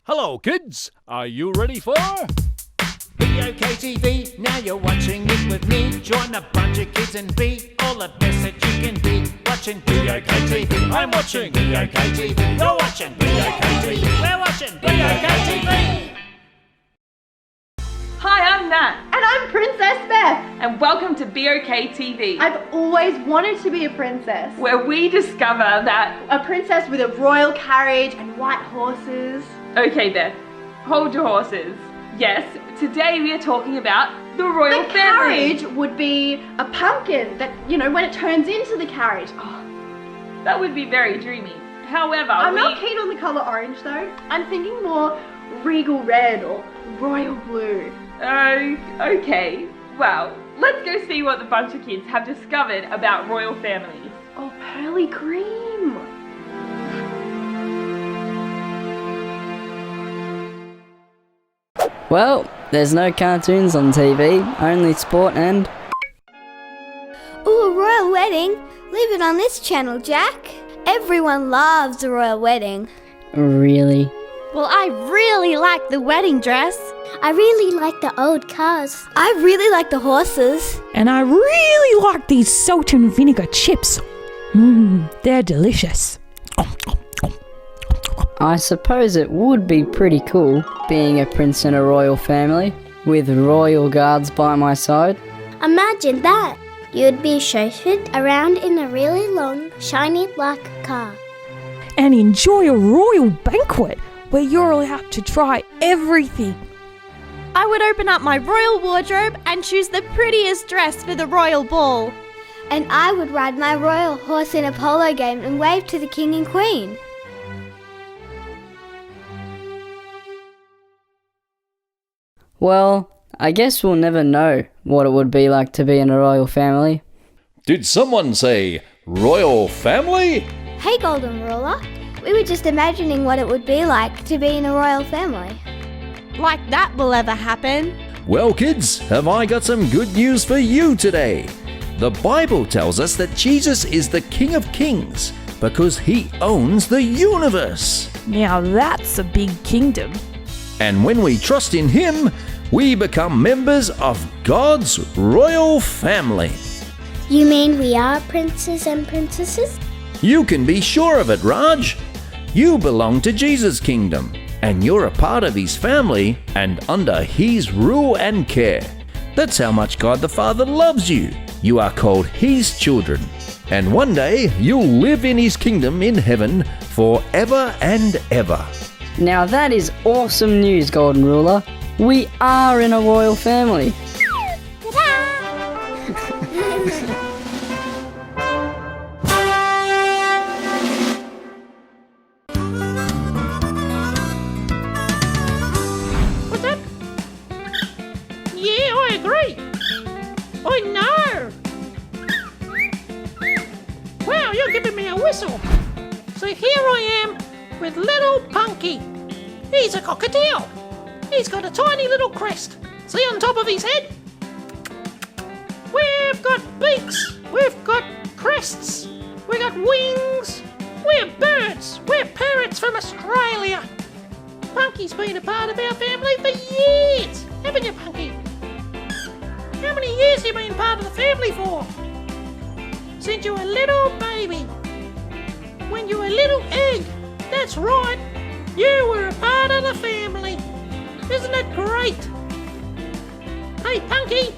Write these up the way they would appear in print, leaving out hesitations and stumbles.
Hello, kids. Are you ready for? BOK TV, now you're watching it with me. Join a bunch of kids and be all the best that you can be. Watching BOK TV, I'm watching BOK TV. You're watching BOK TV, we're watching BOK TV. Hi, I'm Nat. And I'm Princess Beth. And welcome to BOK TV. I've always wanted to be a princess. Where we discover that... A princess with a royal carriage and white horses. Okay, Beth. Hold your horses. Yes, today we are talking about the royal family. The carriage would be a pumpkin that, you know, when it turns into the carriage. Oh. That would be very dreamy. However, I'm not keen on the colour orange though. I'm thinking more regal red or royal blue. Okay. Well, let's go see what the BunchoKids have discovered about royal families. Oh, pearly cream. Well, there's no cartoons on TV, only sport and... Ooh, a royal wedding? Leave it on this channel, Jack. Everyone loves a royal wedding. Really? Well, I really like the wedding dress. I really like the old cars. I really like the horses. And I really like these salt and vinegar chips. They're delicious. I suppose it would be pretty cool being a prince in a royal family with royal guards by my side. Imagine that. You'd be chauffeured around in a really long, shiny black car. And enjoy a royal banquet where you're allowed to try everything. I would open up my royal wardrobe and choose the prettiest dress for the royal ball. And I would ride my royal horse in a polo game and wave to the king and queen. Well, I guess we'll never know what it would be like to be in a royal family. Did someone say royal family? Hey, Golden Ruler. We were just imagining what it would be like to be in a royal family. Like that will ever happen. Well, kids, have I got some good news for you today. The Bible tells us that Jesus is the King of Kings because he owns the universe. Now that's a big kingdom. And when we trust in him, we become members of God's royal family. You mean we are princes and princesses? You can be sure of it, Raj. You belong to Jesus' kingdom, and you're a part of his family and under his rule and care. That's how much God the Father loves you. You are called his children. And one day, you'll live in his kingdom in heaven forever and ever. Now that is awesome news, Golden Ruler. We are in a royal family. What's that? Yeah, I agree. I know. Wow, you're giving me a whistle. So here I am with little Punky. He's a cockatiel. He's got a tiny little crest. See on top of his head? We've got beaks. We've got crests. We've got wings. We're birds. We're parrots from Australia. Punky's been a part of our family for years. Haven't you, Punky? How many years have you been part of the family for? Since you were a little baby. When you were a little egg. That's right. You were a part of the family. Isn't it great? Hey, Punky,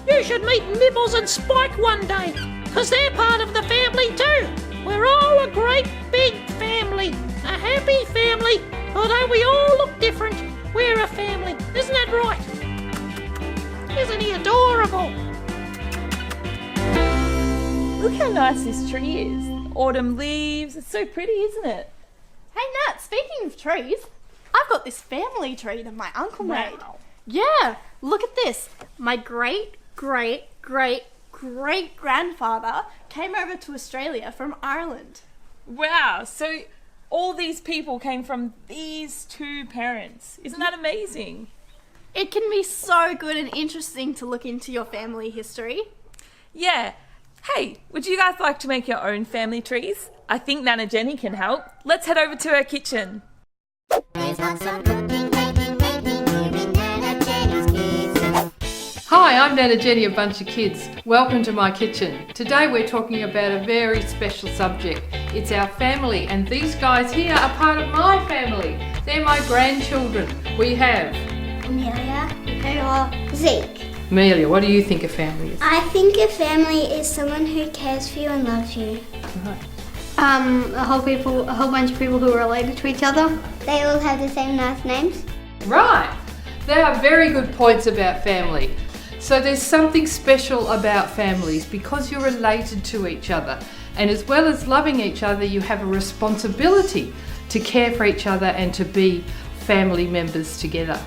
you should meet Nibbles and Spike one day, because they're part of the family too. We're all a great big family, a happy family. Although we all look different, we're a family. Isn't that right? Isn't he adorable? Look how nice this tree is. Autumn leaves. It's so pretty, isn't it? Hey Nat, speaking of trees, I've got this family tree that my uncle made. Wow. Yeah, look at this. My great grandfather came over to Australia from Ireland. Wow, so all these people came from these two parents. Isn't that amazing? It can be so good and interesting to look into your family history. Yeah. Hey, would you guys like to make your own family trees? I think Nana Jenny can help. Let's head over to her kitchen. We There's lots of cooking, baking, making here in Nana Jenny's kitchen. Hi, I'm Nana Jenny of BunchoKids. Welcome to my kitchen. Today we're talking about a very special subject. It's our family, and these guys here are part of my family. They're my grandchildren. We have Amelia, Michaela, Zeke. Amelia, what do you think a family is? I think a family is someone who cares for you and loves you. Right. A whole bunch of people who are related to each other. They all have the same last names. Right. They are very good points about family. So there's something special about families because you're related to each other. And as well as loving each other, you have a responsibility to care for each other and to be family members together.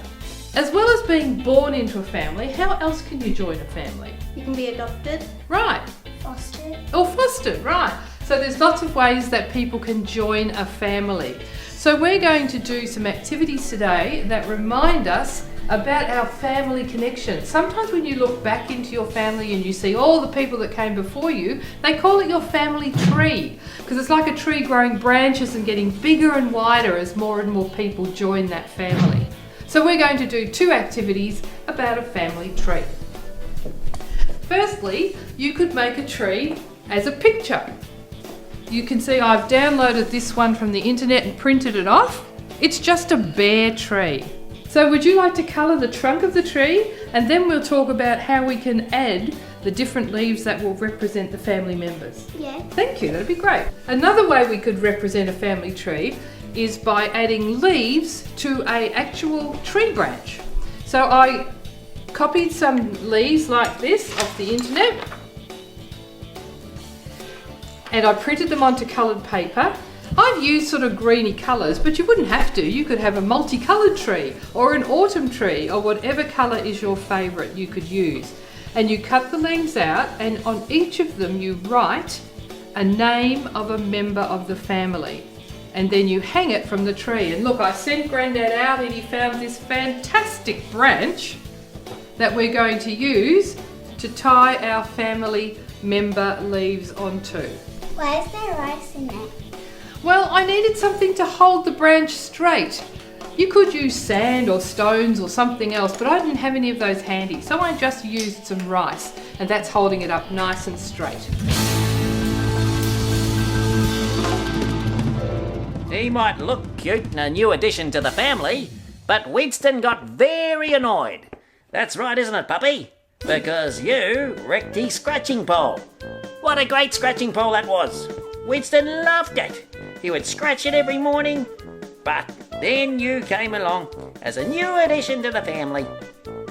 As well as being born into a family, how else can you join a family? You can be adopted. Right. Fostered. Or fostered, right. So there's lots of ways that people can join a family. So we're going to do some activities today that remind us about our family connection. Sometimes when you look back into your family and you see all the people that came before you, they call it your family tree because it's like a tree growing branches and getting bigger and wider as more and more people join that family. So we're going to do 2 activities about a family tree. Firstly, you could make a tree as a picture. You can see I've downloaded this one from the internet and printed it off. It's just a bare tree. So would you like to colour the trunk of the tree, and then we'll talk about how we can add the different leaves that will represent the family members? Yeah. Thank you, that'd be great. Another way we could represent a family tree is by adding leaves to an actual tree branch. So I copied some leaves like this off the internet and I printed them onto coloured paper. I've used sort of greeny colours, but you wouldn't have to. You could have a multicoloured tree or an autumn tree or whatever colour is your favourite you could use. And you cut the leaves out, and on each of them you write a name of a member of the family. And then you hang it from the tree. And look, I sent Grandad out and he found this fantastic branch that we're going to use to tie our family member leaves onto. Why is there rice in there? Well, I needed something to hold the branch straight. You could use sand or stones or something else, but I didn't have any of those handy, so I just used some rice, and that's holding it up nice and straight. He might look cute and a new addition to the family, but Winston got very annoyed. That's right, isn't it, puppy? Because you wrecked his scratching pole. What a great scratching pole that was. Winston loved it. He would scratch it every morning, but then you came along as a new addition to the family.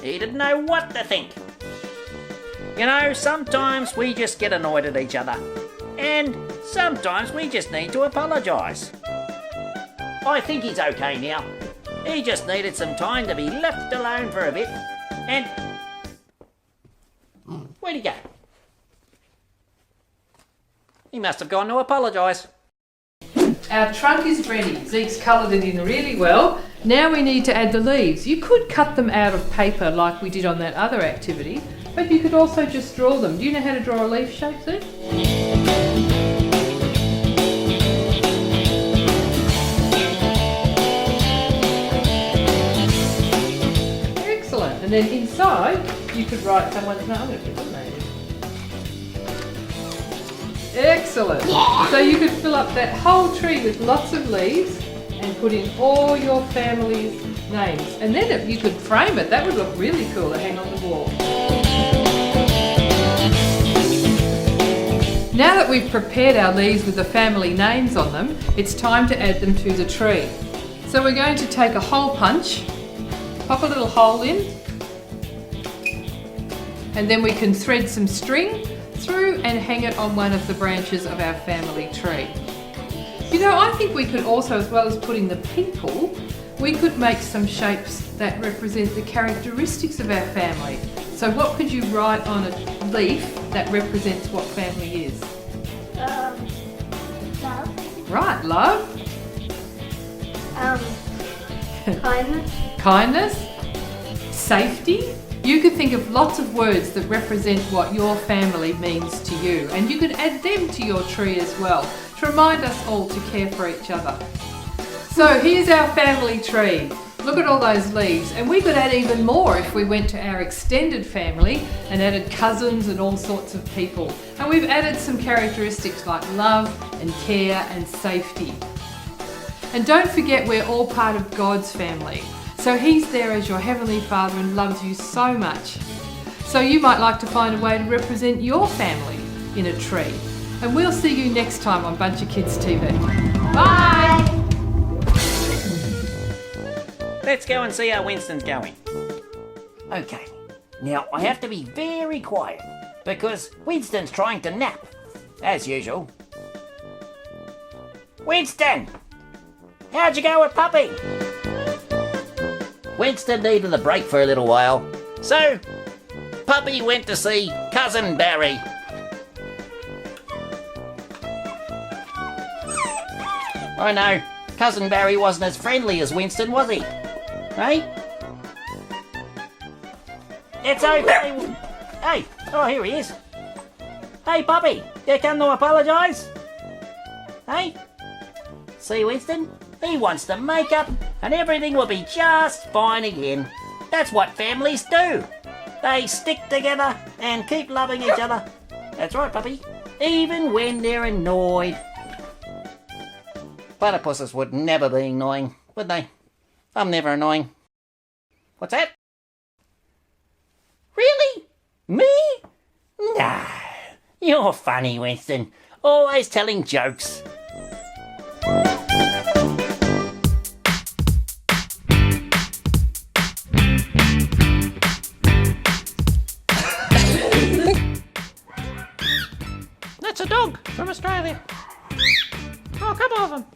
He didn't know what to think. You know, sometimes we just get annoyed at each other, and sometimes we just need to apologise. I think he's okay now. He just needed some time to be left alone for a bit, and... Where'd he go? He must have gone to apologise. Our trunk is ready. Zeke's coloured it in really well. Now we need to add the leaves. You could cut them out of paper like we did on that other activity, but you could also just draw them. Do you know how to draw a leaf shape, Zeke? Excellent. And then inside you could write someone's name. I'm going to put their name in. Excellent. Yeah. So you could fill up that whole tree with lots of leaves and put in all your family's names. And then if you could frame it, that would look really cool to hang on the wall. Now that we've prepared our leaves with the family names on them, it's time to add them to the tree. So we're going to take a hole punch, pop a little hole in, and then we can thread some string through and hang it on one of the branches of our family tree. You know, I think we could also, as well as putting the people, we could make some shapes that represent the characteristics of our family. So what could you write on a leaf that represents what family is? Love. Right, love. Kindness. Kindness. Safety. You could think of lots of words that represent what your family means to you, and you could add them to your tree as well to remind us all to care for each other. So here's our family tree. Look at all those leaves, and we could add even more if we went to our extended family and added cousins and all sorts of people. And we've added some characteristics like love and care and safety. And don't forget, we're all part of God's family. So He's there as your Heavenly Father and loves you so much. So you might like to find a way to represent your family in a tree. And we'll see you next time on BunchoKids TV. Bye! Let's go and see how Winston's going. Okay, now I have to be very quiet because Winston's trying to nap, as usual. Winston! How'd you go with Puppy? Winston needed a break for a little while, so Puppy went to see Cousin Barry. Oh no, Cousin Barry wasn't as friendly as Winston, was he? Hey? It's okay. Hey, oh, here he is. Hey, Puppy, you come to apologise? Hey? See, Winston? He wants to make up and everything will be just fine again. That's what families do. They stick together and keep loving each other. That's right, Puppy. Even when they're annoyed. Platypuses would never be annoying, would they? I'm never annoying. What's that? Really? Me? No. You're funny, Winston. Always telling jokes. That's a dog from Australia. Oh, a couple of them.